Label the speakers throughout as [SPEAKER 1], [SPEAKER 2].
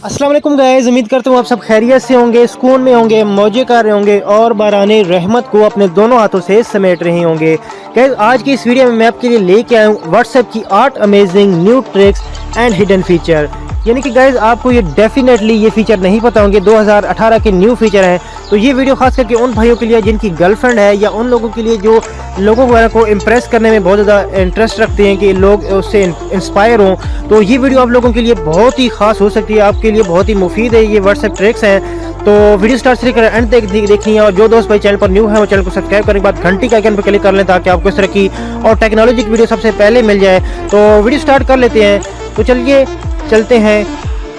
[SPEAKER 1] अस्सलाम वालेकुम गाइस, उम्मीद करता हूँ आप सब खैरियत से होंगे, सुकून में होंगे, मौजे कर रहे होंगे और बाराने रहमत को अपने दोनों हाथों से समेट रहे होंगे। गाइस आज की इस वीडियो में मैं आपके लिए लेके आया हूँ व्हाट्सएप की 8 amazing new tricks and hidden feature. यानी कि गाइस आपको ये डेफिनेटली ये फीचर नहीं पता होंगे, 2018 के न्यू फीचर हैं। तो ये वीडियो खास करके उन भाइयों के लिए जिनकी गर्लफ्रेंड है या उन लोगों के लिए जो लोगों वगैरह को इम्प्रेस करने में बहुत ज़्यादा इंटरेस्ट रखते हैं कि लोग उससे इंस्पायर हों। तो ये वीडियो आप लोगों के लिए बहुत ही खास हो सकती है, आपके लिए बहुत ही मुफीद है। ये व्हाट्सएप ट्रिक्स हैं, तो वीडियो स्टार्ट से लेकर एंड तक देखनी है। और जो दोस्त भाई चैनल पर न्यू है वो चैनल को सब्सक्राइब करने के बाद घंटी के आइकन पर क्लिक कर लें ताकि आपको इस तरह की और टेक्नोलॉजी की वीडियो सबसे पहले मिल जाए। तो वीडियो स्टार्ट कर लेते हैं। तो चलिए चलते हैं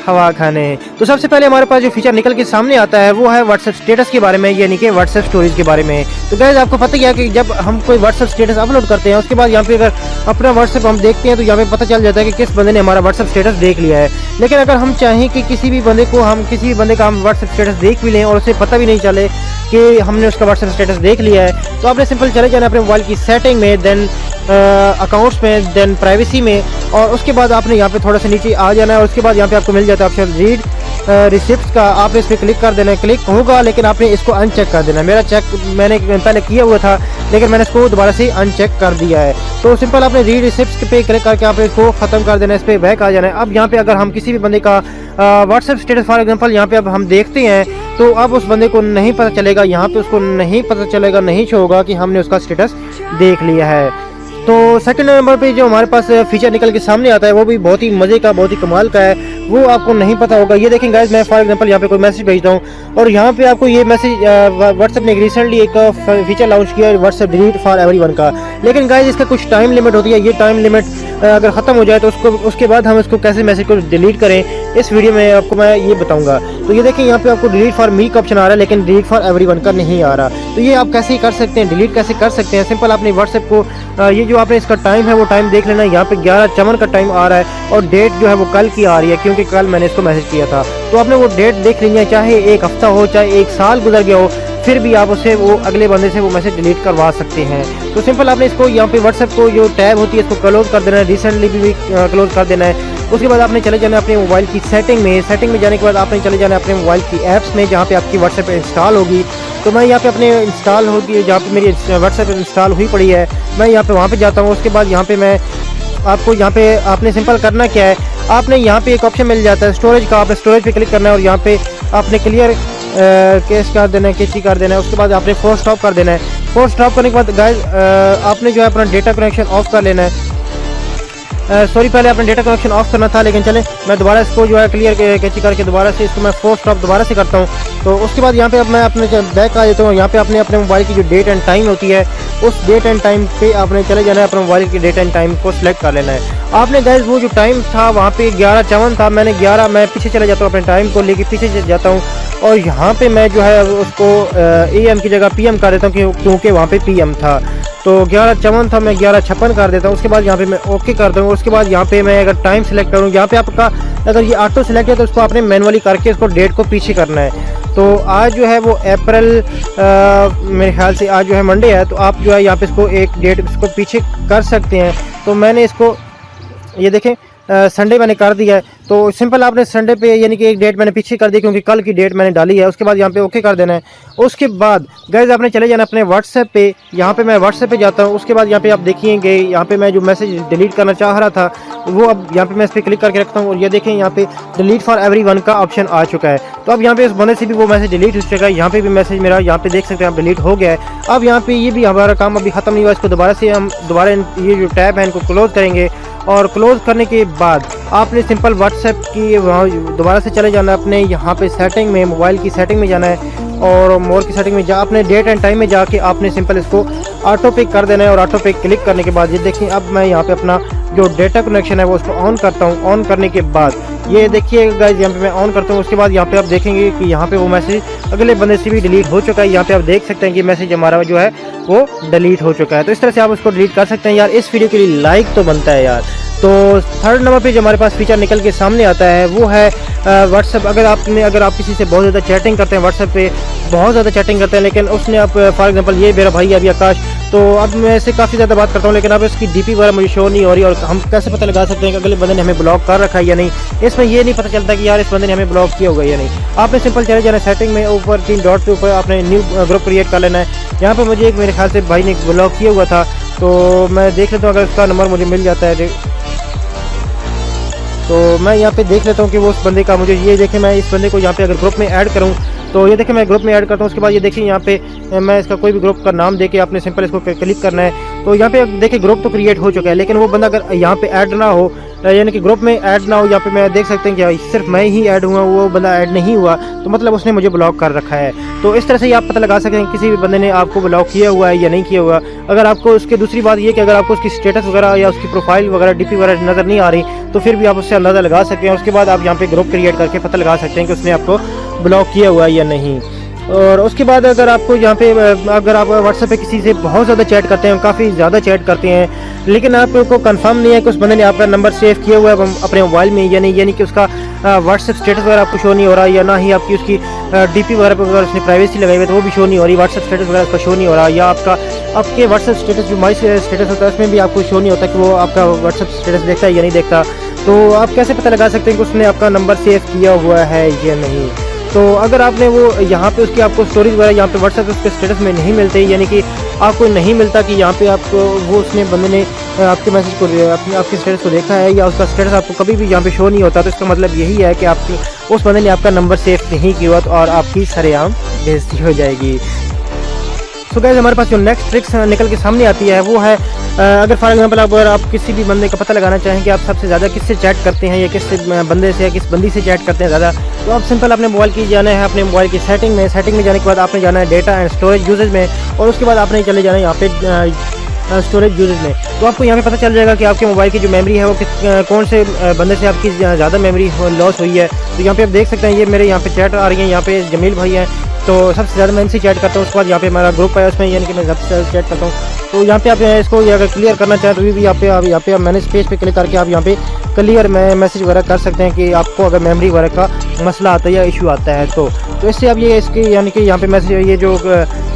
[SPEAKER 1] हवा खाने। तो सबसे पहले हमारे पास जो फीचर निकल के सामने आता है वो है व्हाट्सएप स्टेटस के बारे में, यानी कि व्हाट्सएप स्टोरीज के बारे में। तो गाइस आपको पता ही है कि जब हम कोई व्हाट्सएप स्टेटस अपलोड करते हैं उसके बाद यहाँ पे अगर अपना व्हाट्सएप हम देखते हैं तो यहाँ पे पता चल जाता है कि किस बंदे ने हमारा व्हाट्सएप स्टेटस देख लिया है। लेकिन अगर हम चाहें कि किसी भी बंदे का हम व्हाट्सएप स्टेटस देख भी लें और उसे पता भी नहीं चले कि हमने उसका व्हाट्सएप स्टेटस देख लिया है, तो आपने सिंपल चले जाना अपने मोबाइल की सेटिंग में, देन अकाउंट्स में, देन प्राइवेसी में, और उसके बाद आपने यहाँ पे थोड़ा सा नीचे आ जाना है और उसके बाद यहाँ पे आपको मिल जाता है ऑप्शन रीड रिसिप्ट का। आपने इस पर क्लिक कर देना है। क्लिक होगा लेकिन आपने इसको अनचेक कर देना है। मेरा चेक मैंने पहले किया हुआ था लेकिन मैंने इसको दोबारा से अनचेक कर दिया है। तो सिंपल आपने रीड रिसिप्ट पे क्लिक करके आपने इसको ख़त्म कर देना है, इस पर बैक आ जाना है। अब यहाँ पे अगर हम किसी भी बंदे का व्हाट्सएप स्टेटस फॉर एग्जांपल यहाँ पे अब हम देखते हैं तो अब उस बंदे को नहीं पता चलेगा, यहाँ पे उसको नहीं पता चलेगा, नहीं शो होगा कि हमने उसका स्टेटस देख लिया है। तो सेकंड नंबर पे जो हमारे पास फीचर निकल के सामने आता है वो भी बहुत ही मज़े का, बहुत ही कमाल का है, वो आपको नहीं पता होगा। ये देखें गाइस, मैं फॉर एग्जांपल यहाँ पे कोई मैसेज भेजता हूँ और यहाँ पे आपको ये मैसेज व्हाट्सएप ने रिसेंटली एक फीचर लॉन्च किया है व्हाट्सएप डिलीट फॉर एवरीवन का। लेकिन गाइस इसका कुछ टाइम लिमिट होती है। ये टाइम लिमिट अगर ख़त्म हो जाए तो उसके बाद हम इसको कैसे मैसेज को डिलीट करें इस वीडियो में आपको मैं ये बताऊंगा। तो ये देखें यहाँ पे आपको डिलीट फॉर मी का ऑप्शन आ रहा है लेकिन डिलीट फॉर एवरीवन का नहीं आ रहा। तो ये आप कैसे कर सकते हैं, डिलीट कैसे कर सकते हैं? सिंपल आपने व्हाट्सएप को ये जो आपने इसका टाइम है वो टाइम देख लेना। यहाँ पे 11:54 का टाइम आ रहा है और डेट जो है वो कल की आ रही है क्योंकि कल मैंने इसको मैसेज किया था। तो आपने वो डेट देख लेनी है, चाहे एक हफ्ता हो चाहे एक साल गुजर गया हो, फिर भी आप उससे वो अगले बंदे से वो मैसेज डिलीट करवा सकते हैं। तो सिंपल आपने इसको यहाँ पे व्हाट्सएप को जो टैब होती है इसको क्लोज कर देना है, रिसेंटली भी क्लोज कर देना है। उसके बाद आपने चले जाना अपने मोबाइल की सेटिंग में जाने के बाद आपने चले जाना अपने मोबाइल की ऐप्स में जहाँ पे आपकी व्हाट्सएप इंस्टॉल होगी। तो मैं यहाँ पे अपने इंस्टॉल होगी जहाँ पे मेरी व्हाट्सएप इंस्टॉल हुई पड़ी है, मैं यहाँ पे वहाँ पे जाता हूँ। उसके बाद यहाँ पे मैं आपको यहाँ पे आपने सिंपल करना क्या है, आपने यहाँ पे एक ऑप्शन मिल जाता है स्टोरेज का, आपने स्टोरेज पे क्लिक करना है और यहाँ पे आपने क्लियर केस कर देना है, कैची कर देना है। उसके बाद आपने फोर्स स्टॉप कर देना है। फोर्स स्टॉप करने के बाद गाइस आपने जो है अपना डेटा कनेक्शन ऑफ कर लेना है। सॉरी पहले आपने डेटा कनेक्शन ऑफ करना था, लेकिन चले मैं दोबारा इसको जो है क्लियर कैची करके दोबारा से इसको मैं फोर्स स्टॉप दोबारा से करता हूँ। तो उसके बाद यहाँ पे अब मैं अपने बैक आ जाता हूँ। यहाँ पे आपने अपने मोबाइल की जो डेट एंड टाइम होती है उस डेट एंड टाइम पे आपने चले जाना है, अपने मोबाइल की डेट एंड टाइम को सिलेक्ट कर लेना है। आपने गाइस वो जो टाइम था वहाँ पे 11:54 था, मैं पीछे चले जाता हूँ, अपने टाइम को लेके पीछे चले जाता हूँ और यहाँ पे मैं जो है उसको AM की जगह PM कर देता हूँ क्योंकि वहाँ पे PM था। तो 11:54 था, मैं 11:56 कर देता हूँ। उसके बाद यहाँ पे मैं ओके करता हूँ। उसके बाद यहाँ पे मैं अगर टाइम सेलेक्ट करूँ, यहाँ पे आपका अगर ये ऑटो सेलेक्ट है तो उसको आपने मैनुअली करके इसको डेट को पीछे करना है। तो आज जो है वो अप्रैल मेरे ख्याल से आज जो है मंडे है, तो आप जो है यहाँ पे इसको एक डेट इसको पीछे कर सकते हैं। तो मैंने इसको ये देखें संडे मैंने कर दिया है। तो सिंपल आपने संडे पे यानी कि एक डेट मैंने पीछे कर दी क्योंकि कल की डेट मैंने डाली है। उसके बाद यहाँ पे ओके कर देना है। उसके बाद गाइस आपने चले जाना अपने व्हाट्सएप पे, यहाँ पे मैं व्हाट्सएप पे जाता हूँ। उसके बाद यहाँ पे आप देखिएंगे यहाँ पे मैं जो मैसेज डिलीट करना चाह रहा था वो अब यहाँ पे मैं इस पर क्लिक करके रखता हूँ और ये देखें यहाँ पे डिलीट फॉर एवरीवन का ऑप्शन आ चुका है। तो अब यहाँ पे उस बंदे से भी वो मैसेज डिलीट हो चुका है। यहाँ पे भी मैसेज मेरा यहाँ पे देख सकते हैं आप डिलीट हो गया है। अब यहाँ पे ये भी हमारा काम अभी खत्म नहीं हुआ, इसको दोबारा से हम ये जो टैब है इनको क्लोज करेंगे और क्लोज करने के बाद आपने सिंपल व्हाट्सएप की दोबारा से चले जाना अपने यहाँ पे सेटिंग में, मोबाइल की सेटिंग में जाना है और मोर की सेटिंग में जा अपने डेट एंड टाइम में जाके आपने सिंपल इसको ऑटो पे कर देना है और ऑटो पे क्लिक करने के बाद ये देखिए अब मैं यहाँ पे अपना जो डेटा कनेक्शन है वो उसको ऑन करता हूँ। ऑन करने के बाद ये देखिए गाइस यहाँ पे मैं ऑन करता हूँ। उसके बाद यहाँ पे आप देखेंगे कि यहाँ पे वो मैसेज अगले बंदे से भी डिलीट हो चुका है। यहाँ पे आप देख सकते हैं कि मैसेज हमारा जो है वो डिलीट हो चुका है। तो इस तरह से आप उसको डिलीट कर सकते हैं। यार इस वीडियो के लिए लाइक तो बनता है यार। तो थर्ड नंबर पे जो हमारे पास फीचर निकल के सामने आता है वो है व्हाट्सएप। अगर आप किसी से बहुत ज़्यादा चैटिंग करते हैं, व्हाट्सएप पे बहुत ज़्यादा चैटिंग करते हैं, लेकिन उसने आप फॉर एग्जांपल ये मेरा भाई अभी आकाश तो अब मैं इससे काफ़ी ज़्यादा बात करता हूँ, लेकिन अब इसकी डीपी वगैरह मुझे शो नहीं हो रही। और हम कैसे पता लगा सकते हैं कि अगले बंदे ने हमें ब्लॉक कर रखा है या नहीं? इसमें ये नहीं पता चलता कि यार इस बंदे ने हमें ब्लॉक किया होगा या नहीं। आपने सिंपल चले जाना सेटिंग में, ऊपर 3 डॉट के ऊपर आपने न्यू ग्रुप क्रिएट कर लेना है। यहाँ पर मुझे एक मेरे ख्याल से भाई ने ब्लॉक किया हुआ था, तो मैं देख लेता हूँ अगर उसका नंबर मुझे मिल जाता है तो मैं यहाँ पे देख लेता हूँ कि वो उस बंदे का मुझे, ये देखें मैं इस बंदे को यहाँ पे अगर ग्रुप में ऐड करूँ तो ये देखें मैं ग्रुप में ऐड करता हूँ। उसके बाद ये देखिए यहाँ पे मैं इसका कोई भी ग्रुप का नाम देके आपने सिंपल इसको क्लिक करना है। तो यहाँ पे देखिए ग्रुप तो क्रिएट हो चुका है, लेकिन वो बंदा अगर यहाँ पे ऐड ना हो, यानी कि ग्रुप में ऐड ना हो, यहाँ पे मैं देख सकते हैं कि सिर्फ मैं ही ऐड हुआ, वो बंदा ऐड नहीं हुआ, तो मतलब उसने मुझे ब्लॉक कर रखा है। तो इस तरह से आप पता लगा सकते हैं किसी भी बंदे ने आपको ब्लॉक किया हुआ है या नहीं किया हुआ। अगर आपको उसकी दूसरी बात ये कि अगर आपको उसकी स्टेटस वगैरह या उसकी प्रोफाइल वगैरह डीपी वगैरह नज़र नहीं आ रही, तो फिर भी आप उससे अंदाज़ा लगा सकते हैं। उसके बाद आप यहाँ पे ग्रुप क्रिएट करके पता लगा सकते हैं कि उसने आपको ब्लॉक किया हुआ है या नहीं। और उसके बाद अगर आपको यहाँ पे अगर आप व्हाट्सएप पे किसी से बहुत ज़्यादा चैट करते हैं, काफ़ी ज़्यादा चैट करते हैं, लेकिन आपको कंफर्म नहीं है कि उस बंदे ने आपका नंबर सेव किया हुआ है अपने मोबाइल में या नहीं, यानी कि उसका व्हाट्सएप स्टेटस वगैरह आपको शो नहीं हो रहा, या ना ही आपकी उसकी डीपी वगैरह पर अगर उसने प्राइवेसी लगाई हुई है तो वो भी शो नहीं हो रही, व्हाट्सएप स्टेटस वगैरह उसका शो नहीं हो रहा, या आपके व्हाट्सएप स्टेटस जो माई स्टेटस होता है उसमें भी आपको शो नहीं होता कि वो आपका व्हाट्सएप स्टेटस देखता है या नहीं देखता। तो आप कैसे पता लगा सकते हैं कि उसने आपका नंबर सेव किया हुआ है या नहीं? तो अगर आपने वो यहाँ पे उसकी आपको स्टोरीज वगैरह यहाँ पे व्हाट्सएप उसके स्टेटस में नहीं मिलते, यानी कि आपको नहीं मिलता कि यहाँ पे आपको वो उसने बंदे ने आपके मैसेज को आपके स्टेटस को देखा है, या उसका स्टेटस आपको कभी भी यहाँ पे शो नहीं होता, तो इसका मतलब यही है कि आपकी उस बंदे ने आपका नंबर सेव नहीं किया और आपकी सरेआम बेइज्जती हो जाएगी। तो गाइस हमारे पास जो नेक्स्ट ट्रिक्स निकल के सामने आती है वो है, अगर फॉर एग्जांपल अगर आप किसी भी बंदे का पता लगाना चाहें कि आप सबसे ज़्यादा किससे चैट करते हैं या किस बंदे से या किस बंदी से चैट करते हैं ज़्यादा, तो आप सिंपल अपने मोबाइल की जाना है, अपने मोबाइल की सेटिंग में जाने के बाद आपने जाना है डेटा एंड स्टोरेज यूजेज में, और उसके बाद आपने चले जाना है यहाँ पे स्टोरेज यूजेज में। तो आपको यहाँ पे पता चल जाएगा कि आपके मोबाइल की जो मेमोरी है वो कौन से बंदे से आपकी ज़्यादा मेमोरी लॉस हुई है। तो यहाँ पे आप देख सकते हैं ये मेरे यहाँ पे चैट आ रही है, यहाँ पे जमील भाई हैं, तो सबसे ज़्यादा मैं इनसे चैट करता हूँ। उसके बाद यहाँ पे हमारा ग्रुप है उसमें, यानी कि मैं सबसे ज़्यादा चैट करता हूँ। तो यहाँ पे आप इसको अगर क्लियर करना चाहें तो भी यहाँ पे मैंने पेज पे क्लिक करके आप यहाँ पे क्लियर मैसेज वगैरह कर सकते हैं कि आपको अगर मेमोरी वगैरह का मसला आता है या इशू आता है तो इससे आप ये इसके यानी कि यहाँ पे मैसेज ये जो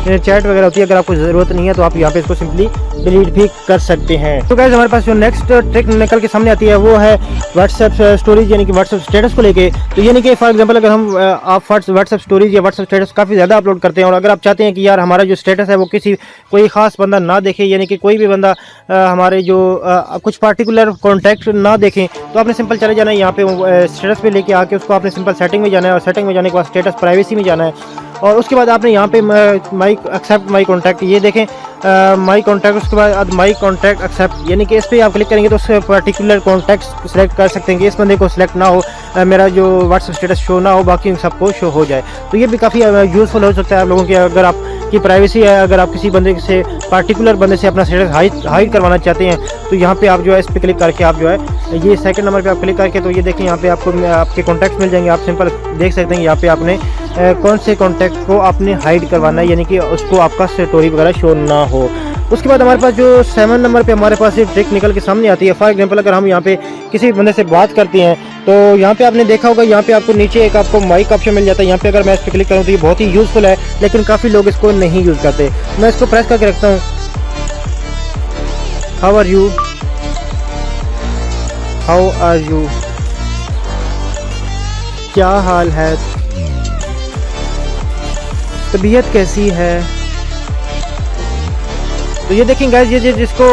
[SPEAKER 1] चैट वगैरह होती है अगर आपको ज़रूरत नहीं है तो आप यहाँ पे इसको सिंपली डिलीट भी कर सकते हैं। तो गाइस हमारे पास जो नेक्स्ट ट्रिक निकल के सामने आती है वो है व्हाट्सएप स्टोरीज यानी कि व्हाट्सएप स्टेटस को लेके। तो यानी कि फॉर एग्जांपल अगर हम आप व्हाट्सएप स्टोरीज या व्हाट्सएप स्टेटस काफ़ी ज़्यादा अपलोड करते हैं और अगर आप चाहते हैं कि यार हमारा जो स्टेटस है वो कोई ख़ास बंदा ना देखे, यानी कि कोई भी बंदा हमारे जो कुछ पार्टिकुलर कॉन्टैक्ट ना देखें, तो आपने सिंपल चले जाना है यहाँ पे स्टेटस पे लेके आके उसको आपने सिंपल सेटिंग में जाना है और सेटिंग में जाने के बाद स्टेटस प्राइवेसी में जाना है और उसके बाद आपने यहाँ पे माई एक्सेप्ट माई कॉन्टैक्ट, ये देखें माई कॉन्टैक्ट, उसके बाद माई कॉन्टैक्ट एक्सेप्ट, यानी कि इस पर आप क्लिक करेंगे तो उस पर्टिकुलर कॉन्टैक्ट सेलेक्ट कर सकते हैं कि इस बंदे को सिलेक्ट ना हो, मेरा जो व्हाट्सएप स्टेटस शो ना हो, बाकी सबको शो हो जाए। तो ये भी काफ़ी यूज़फुल हो सकता है आप लोगों की, अगर आपकी प्राइवेसी है, अगर आप किसी बंदे से पार्टिकुलर बंदे से अपना स्टेटस हाइड करवाना चाहते हैं तो यहाँ पे आप जो है इस पर क्लिक करके आप जो है ये सेकंड नंबर पे आप क्लिक करके तो ये देखें यहाँ पे आपको आपके कॉन्टैक्ट मिल जाएंगे। आप सिंपल देख सकते हैं यहाँ पे आपने कौन से कॉन्टैक्ट को आपने हाइड करवाना है, यानी कि उसको आपका स्टोरी वगैरह शो ना हो। उसके बाद हमारे पास जो 7 नंबर पे हमारे पास ये ट्रिक निकल के सामने आती है। फॉर एग्जांपल अगर हम यहाँ पे किसी भी बंदे से बात करते हैं तो यहाँ पे आपने देखा होगा यहाँ पे आपको नीचे एक आपको माइक ऑप्शन मिल जाता है। यहाँ पे अगर मैं इस पर क्लिक करूँ तो ये बहुत ही यूज़फुल है, लेकिन काफ़ी लोग इसको नहीं यूज़ करते। मैं इसको प्रेस करके रखता हूँ, how are you, how are you, क्या हाल है, तबीयत कैसी है। तो ये देखें गाइस, ये जिसको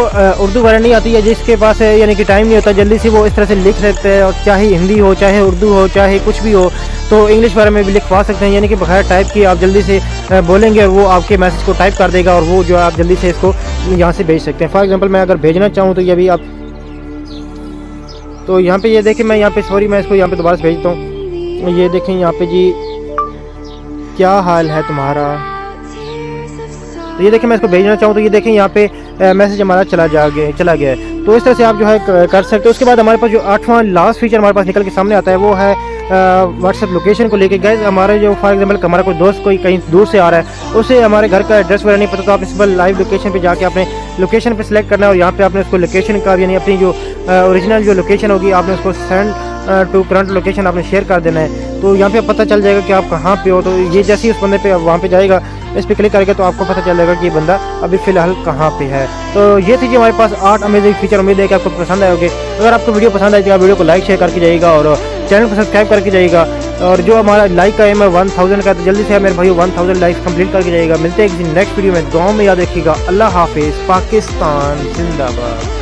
[SPEAKER 1] उर्दू वगैरह नहीं आती है, जिसके पास है यानी कि टाइम नहीं होता जल्दी से वो इस तरह से लिख सकते हैं, और चाहे हिंदी हो, चाहे उर्दू हो, चाहे कुछ भी हो, तो इंग्लिश वगैरह में भी लिखवा सकते हैं, यानी कि बगैर टाइप किए आप जल्दी से बोलेंगे वो आपके मैसेज को टाइप कर देगा और वो जो आप जल्दी से इसको यहाँ से भेज सकते हैं। फॉर एग्जांपल मैं अगर भेजना चाहूँ तो ये भी आप, तो यहाँ पे ये देखें मैं यहाँ पे सॉरी मैं इसको यहाँ पे दोबारा से भेजता हूँ। ये देखें यहाँ पे जी, क्या हाल है तुम्हारा, तो ये देखें मैं इसको भेजना चाहूँ तो ये देखें यहाँ पे मैसेज हमारा चला गया है। तो इस तरह से आप जो है कर सकते हो। उसके बाद हमारे पास जो 8वां लास्ट फीचर हमारे पास निकल के सामने आता है वो है व्हाट्सएप लोकेशन को लेके। गाइस हमारे जो फॉर एग्जांपल हमारा कोई दोस्त कोई कहीं दूर से आ रहा है, उसे हमारे घर का एड्रेस वगैरह नहीं पता, तो आप इस पर लाइव लोकेशन पे जाके आपने लोकेशन पे सिलेक्ट करना है और यहाँ पे आपने उसको लोकेशन का यानी अपनी जो ओरिजिनल जो लोकेशन होगी आपने उसको सेंड टू करंट लोकेशन आपने शेयर कर देना है। तो यहाँ पे पता चल जाएगा कि आप कहाँ पे हो। तो ये जैसे ही उस बंदे पे वहाँ पे जाएगा इस पर क्लिक करके तो आपको पता चलेगा कि ये बंदा अभी फ़िलहाल कहाँ पे है। तो ये थी जी हमारे पास 8 अमेजिंग फीचर। उम्मीद है कि आपको पसंद आए होंगे। अगर आपको वीडियो पसंद आई तो आप वीडियो को लाइक शेयर करके जाइएगा और चैनल को सब्सक्राइब करके जाइएगा। और जो हमारा लाइक का एम है 1000 का, तो जल्दी से मेरे भाई 1000 लाइक कंप्लीट करके जाइएगा। मिलते हैं किसी नेक्स्ट वीडियो में। दुआ में याद रखिएगा। अल्लाह हाफिज़। पाकिस्तान जिंदाबाद।